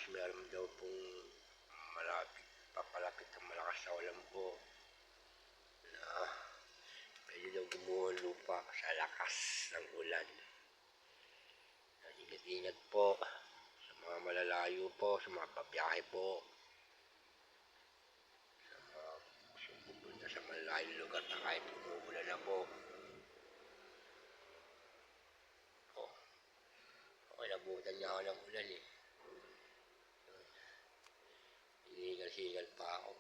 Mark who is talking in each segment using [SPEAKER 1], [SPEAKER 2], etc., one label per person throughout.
[SPEAKER 1] bukas meron daw pong papalapit ng malakas na ulan po na pwede daw gumuho lupa sa lakas ng ulan. Ingat-ingat po sa mga malalayo po, sa mga pabiyahe po, sa mga pupunta sa malayong lugar na kahit umuulan na po. Nabutan niya ako ng ulan eh. Hinihingal-hingal pa ako.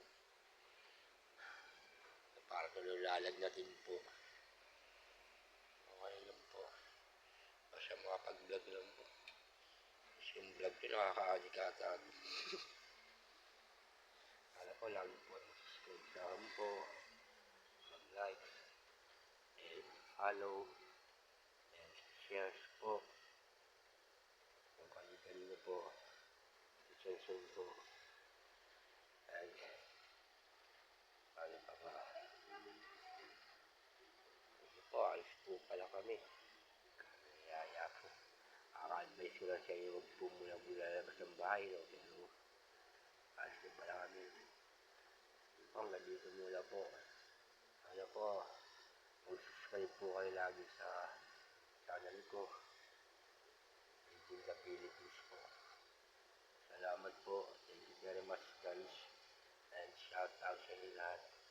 [SPEAKER 1] Para tululalag natin po. Okay lang po. Basta makapag-vlog lang po. Kasi yung vlog ko nakaka-adikata. Kala ko lagi po subscribe sa akin po. Mag-like. And follow. And share po. Kung kanina po. Attention po. And ano pa ba? Po, alis po pala kami. Kaya po. Aka-advise ko lang sa inyo huwag po mula labas ng bahay. No? Pero alis po pala kami. Hanggang dito muna po. Ano po, mag-subscribe po kayo lagi sa channel ko. In the Philippines po. Salamat po. Thank you very much guys. And shout out sa inyo lahat.